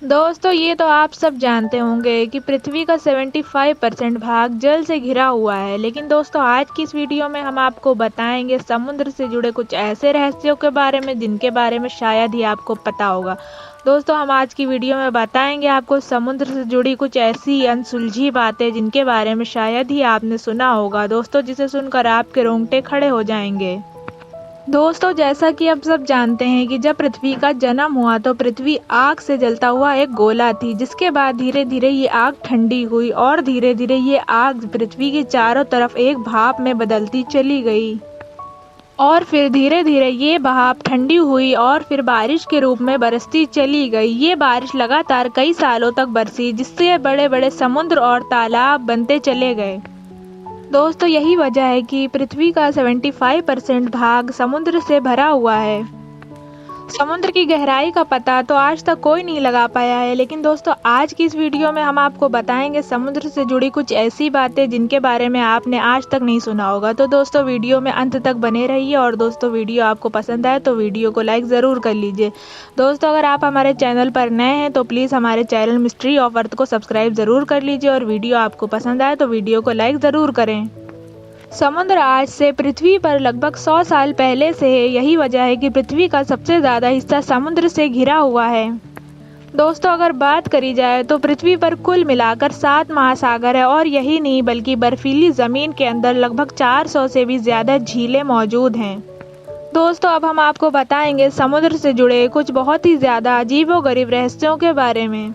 दोस्तों ये तो आप सब जानते होंगे कि पृथ्वी का 75% भाग जल से घिरा हुआ है। लेकिन दोस्तों आज की इस वीडियो में हम आपको बताएंगे समुद्र से जुड़े कुछ ऐसे रहस्यों के बारे में जिनके बारे में शायद ही आपको पता होगा। दोस्तों हम आज की वीडियो में बताएंगे आपको समुद्र से जुड़ी कुछ ऐसी अनसुलझी बातें जिनके बारे में शायद ही आपने सुना होगा दोस्तों, जिसे सुनकर आपके रोंगटे खड़े हो जाएंगे। दोस्तों जैसा कि आप सब जानते हैं कि जब पृथ्वी का जन्म हुआ तो पृथ्वी आग से जलता हुआ एक गोला थी, जिसके बाद धीरे धीरे ये आग ठंडी हुई और धीरे धीरे ये आग पृथ्वी के चारों तरफ एक भाप में बदलती चली गई और फिर धीरे धीरे ये भाप ठंडी हुई और फिर बारिश के रूप में बरसती चली गई। ये बारिश लगातार कई सालों तक बरसी, जिससे बड़े बड़े समुद्र और तालाब बनते चले गए। दोस्तों यही वजह है कि पृथ्वी का 75% भाग समुद्र से भरा हुआ है। समुद्र की गहराई का पता तो आज तक कोई नहीं लगा पाया है, लेकिन दोस्तों आज की इस वीडियो में हम आपको बताएंगे समुद्र से जुड़ी कुछ ऐसी बातें जिनके बारे में आपने आज तक नहीं सुना होगा। तो दोस्तों वीडियो में अंत तक बने रहिए और दोस्तों वीडियो आपको पसंद आए तो वीडियो को लाइक ज़रूर कर लीजिए। दोस्तों अगर आप हमारे चैनल पर नए हैं तो प्लीज़ हमारे चैनल मिस्ट्री ऑफ अर्थ को सब्सक्राइब ज़रूर कर लीजिए और वीडियो आपको पसंद आए तो वीडियो को लाइक ज़रूर करें। समुद्र आज से पृथ्वी पर लगभग 100 साल पहले से है। यही वजह है कि पृथ्वी का सबसे ज़्यादा हिस्सा समुद्र से घिरा हुआ है। दोस्तों अगर बात करी जाए तो पृथ्वी पर कुल मिलाकर 7 महासागर है और यही नहीं बल्कि बर्फीली ज़मीन के अंदर लगभग 400 से भी ज़्यादा झीलें मौजूद हैं। दोस्तों अब हम आपको बताएंगे समुद्र से जुड़े कुछ बहुत ही ज़्यादा अजीबोगरीब रहस्यों के बारे में।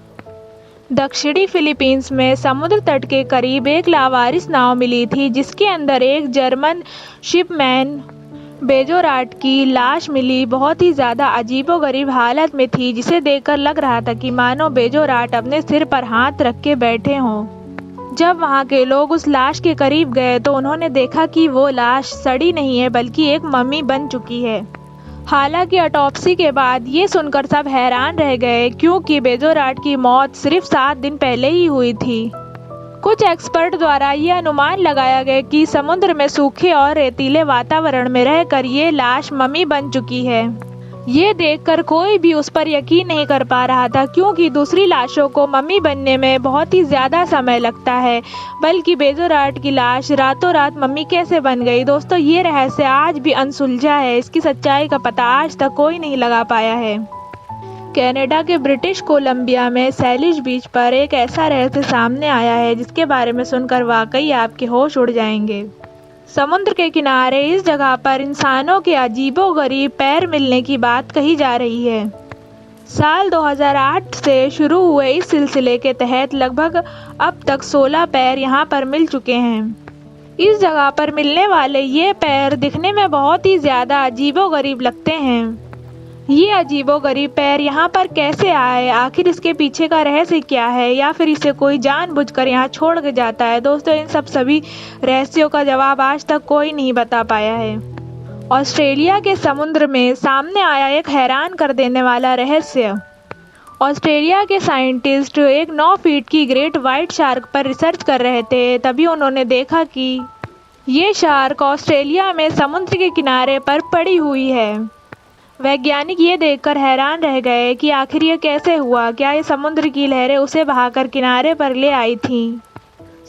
दक्षिणी फिलीपींस में समुद्र तट के करीब एक लावारिस नाव मिली थी, जिसके अंदर एक जर्मन शिपमैन बेजोराट की लाश मिली। बहुत ही ज़्यादा अजीबोगरीब हालत में थी, जिसे देखकर लग रहा था कि मानो बेजोराट अपने सिर पर हाथ रख के बैठे हों। जब वहां के लोग उस लाश के करीब गए तो उन्होंने देखा कि वो लाश सड़ी नहीं है बल्कि एक मम्मी बन चुकी है। हालांकि ऑटोप्सी के बाद ये सुनकर सब हैरान रह गए, क्योंकि बेजोराट की मौत सिर्फ 7 दिन पहले ही हुई थी। कुछ एक्सपर्ट द्वारा ये अनुमान लगाया गया कि समुद्र में सूखे और रेतीले वातावरण में रहकर ये लाश मम्मी बन चुकी है। ये देखकर कोई भी उस पर यकीन नहीं कर पा रहा था, क्योंकि दूसरी लाशों को मम्मी बनने में बहुत ही ज़्यादा समय लगता है, बल्कि बेजोराट की लाश रातों रात मम्मी कैसे बन गई। दोस्तों ये रहस्य आज भी अनसुलझा है। इसकी सच्चाई का पता आज तक कोई नहीं लगा पाया है। कनाडा के ब्रिटिश कोलंबिया में सैलिश बीच पर एक ऐसा रहस्य सामने आया है जिसके बारे में सुनकर वाकई आपके होश उड़ जाएंगे। समुद्र के किनारे इस जगह पर इंसानों के अजीबोगरीब पैर मिलने की बात कही जा रही है। साल 2008 से शुरू हुए इस सिलसिले के तहत लगभग अब तक 16 पैर यहां पर मिल चुके हैं। इस जगह पर मिलने वाले ये पैर दिखने में बहुत ही ज़्यादा अजीबोगरीब लगते हैं। ये अजीबोगरीब पैर यहाँ पर कैसे आए, आखिर इसके पीछे का रहस्य क्या है, या फिर इसे कोई जानबूझकर यहाँ छोड़ के जाता है। दोस्तों इन सभी रहस्यों का जवाब आज तक कोई नहीं बता पाया है। ऑस्ट्रेलिया के समुद्र में सामने आया एक हैरान कर देने वाला रहस्य। ऑस्ट्रेलिया के साइंटिस्ट एक 9 फीट की ग्रेट वाइट शार्क पर रिसर्च कर रहे थे, तभी उन्होंने देखा कि ये शार्क ऑस्ट्रेलिया में समुद्र के किनारे पर पड़ी हुई है। वैज्ञानिक ये देखकर हैरान रह गए कि आखिर ये कैसे हुआ। क्या ये समुद्र की लहरें उसे बहाकर किनारे पर ले आई थीं?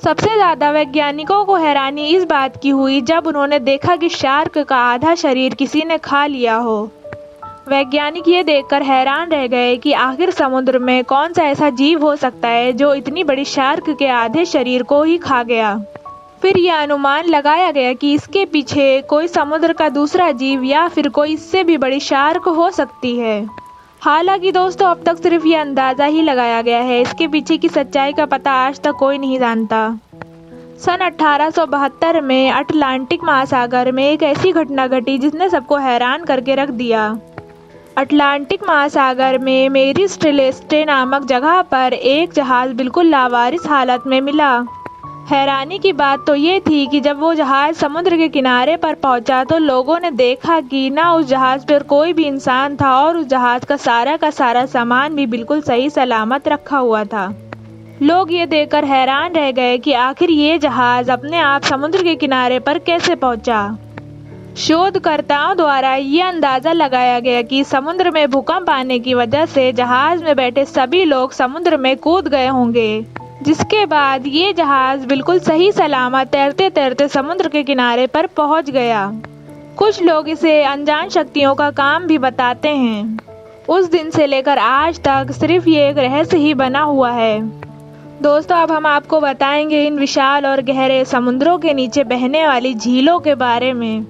सबसे ज़्यादा वैज्ञानिकों को हैरानी इस बात की हुई जब उन्होंने देखा कि शार्क का आधा शरीर किसी ने खा लिया हो। वैज्ञानिक ये देखकर हैरान रह गए कि आखिर समुद्र में कौन सा ऐसा जीव हो सकता है जो इतनी बड़ी शार्क के आधे शरीर को ही खा गया। फिर यह अनुमान लगाया गया कि इसके पीछे कोई समुद्र का दूसरा जीव या फिर कोई इससे भी बड़ी शार्क हो सकती है। हालांकि दोस्तों अब तक सिर्फ ये अंदाज़ा ही लगाया गया है, इसके पीछे की सच्चाई का पता आज तक कोई नहीं जानता। सन 1872 में अटलांटिक महासागर में एक ऐसी घटना घटी जिसने सबको हैरान करके रख दिया। अटलांटिक महासागर में मेरी स्टेलेस्टे नामक जगह पर एक जहाज़ बिल्कुल लावारिस हालत में मिला। हैरानी की बात तो ये थी कि जब वो जहाज़ समुद्र के किनारे पर पहुंचा तो लोगों ने देखा कि ना उस जहाज़ पर कोई भी इंसान था और उस जहाज़ का सारा सामान भी बिल्कुल सही सलामत रखा हुआ था। लोग ये देखकर हैरान रह गए कि आखिर ये जहाज़ अपने आप समुद्र के किनारे पर कैसे पहुंचा। शोधकर्ताओं द्वारा ये अंदाजा लगाया गया कि समुद्र में भूकंप आने की वजह से जहाज में बैठे सभी लोग समुद्र में कूद गए होंगे, जिसके बाद ये जहाज बिल्कुल सही सलामत तैरते तैरते समुद्र के किनारे पर पहुंच गया। कुछ लोग इसे अनजान शक्तियों का काम भी बताते हैं। उस दिन से लेकर आज तक सिर्फ ये एक रहस्य ही बना हुआ है। दोस्तों, अब हम आपको बताएंगे इन विशाल और गहरे समुद्रों के नीचे बहने वाली झीलों के बारे में।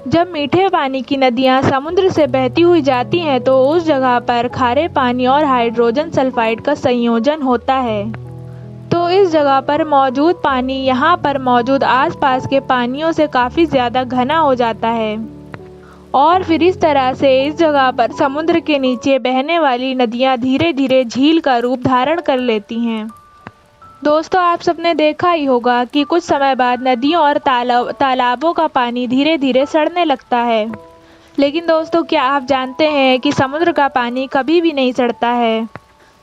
जब मीठे पानी की नदियां समुद्र से बहती हुई जाती हैं तो उस जगह पर खारे पानी और हाइड्रोजन सल्फाइड का संयोजन होता है। तो इस जगह पर मौजूद पानी यहाँ पर मौजूद आसपास के पानियों से काफ़ी ज़्यादा घना हो जाता है और फिर इस तरह से इस जगह पर समुद्र के नीचे बहने वाली नदियाँ धीरे धीरे झील का रूप धारण कर लेती हैं। दोस्तों, आप सबने देखा ही होगा कि कुछ समय बाद नदियों और तालाबों का पानी धीरे धीरे सड़ने लगता है। लेकिन दोस्तों, क्या आप जानते हैं कि समुद्र का पानी कभी भी नहीं सड़ता है,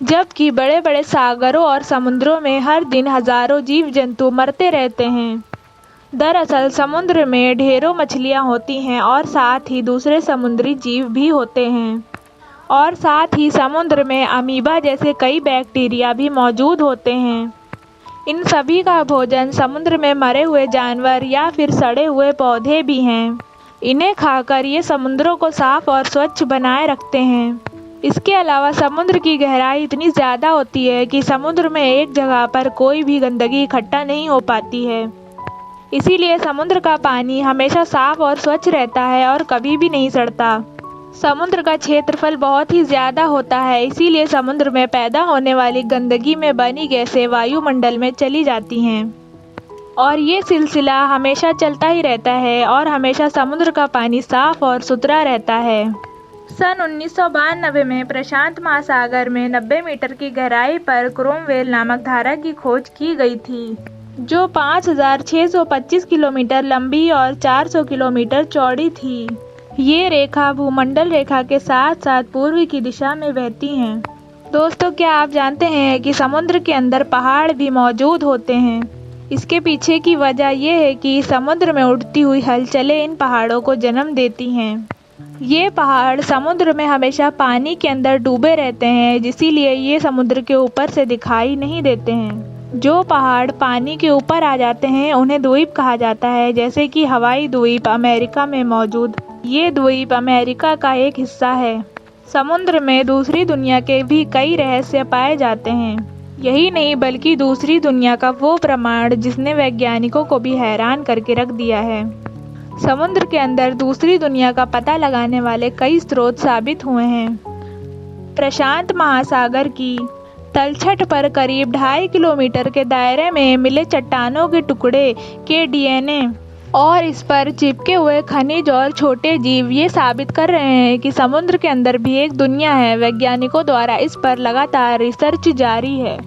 जबकि बड़े बड़े सागरों और समुद्रों में हर दिन हजारों जीव जंतु मरते रहते हैं। दरअसल समुद्र में ढेरों मछलियाँ होती हैं और साथ ही दूसरे समुद्री जीव भी होते हैं और साथ ही समुद्र में अमीबा जैसे कई बैक्टीरिया भी मौजूद होते हैं। इन सभी का भोजन समुद्र में मरे हुए जानवर या फिर सड़े हुए पौधे भी हैं। इन्हें खाकर ये समुद्रों को साफ और स्वच्छ बनाए रखते हैं। इसके अलावा समुद्र की गहराई इतनी ज़्यादा होती है कि समुद्र में एक जगह पर कोई भी गंदगी इकट्ठा नहीं हो पाती है। इसीलिए समुद्र का पानी हमेशा साफ और स्वच्छ रहता है और कभी भी नहीं सड़ता। समुद्र का क्षेत्रफल बहुत ही ज़्यादा होता है, इसीलिए समुद्र में पैदा होने वाली गंदगी में बनी गैसें वायुमंडल में चली जाती हैं और ये सिलसिला हमेशा चलता ही रहता है और हमेशा समुद्र का पानी साफ और सुथरा रहता है। सन 1992 में प्रशांत महासागर में 90 मीटर की गहराई पर क्रोमवेल नामक धारा की खोज की गई थी, जो 5,625 किलोमीटर लंबी और 400 किलोमीटर चौड़ी थी। ये रेखा भूमंडल रेखा के साथ साथ पूर्व की दिशा में बहती हैं। दोस्तों, क्या आप जानते हैं कि समुद्र के अंदर पहाड़ भी मौजूद होते हैं? इसके पीछे की वजह यह है कि समुद्र में उठती हुई हलचलें इन पहाड़ों को जन्म देती हैं। ये पहाड़ समुद्र में हमेशा पानी के अंदर डूबे रहते हैं, इसीलिए ये समुद्र के ऊपर से दिखाई नहीं देते हैं। जो पहाड़ पानी के ऊपर आ जाते हैं उन्हें द्वीप कहा जाता है, जैसे कि हवाई द्वीप अमेरिका में मौजूद। ये द्वीप अमेरिका का एक हिस्सा है। समुद्र में दूसरी दुनिया के भी कई रहस्य पाए जाते हैं। यही नहीं बल्कि दूसरी दुनिया का वो प्रमाण जिसने वैज्ञानिकों को भी हैरान करके रख दिया है। समुद्र के अंदर दूसरी दुनिया का पता लगाने वाले कई स्रोत साबित हुए हैं। प्रशांत महासागर की तलछट पर करीब 2.5 किलोमीटर के दायरे में मिले चट्टानों के टुकड़े के डीएनए और इस पर चिपके हुए खनिज और छोटे जीव ये साबित कर रहे हैं कि समुद्र के अंदर भी एक दुनिया है। वैज्ञानिकों द्वारा इस पर लगातार रिसर्च जारी है।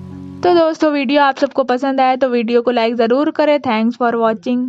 तो दोस्तों, वीडियो आप सबको पसंद आए तो वीडियो को लाइक ज़रूर करें। Thanks for watching.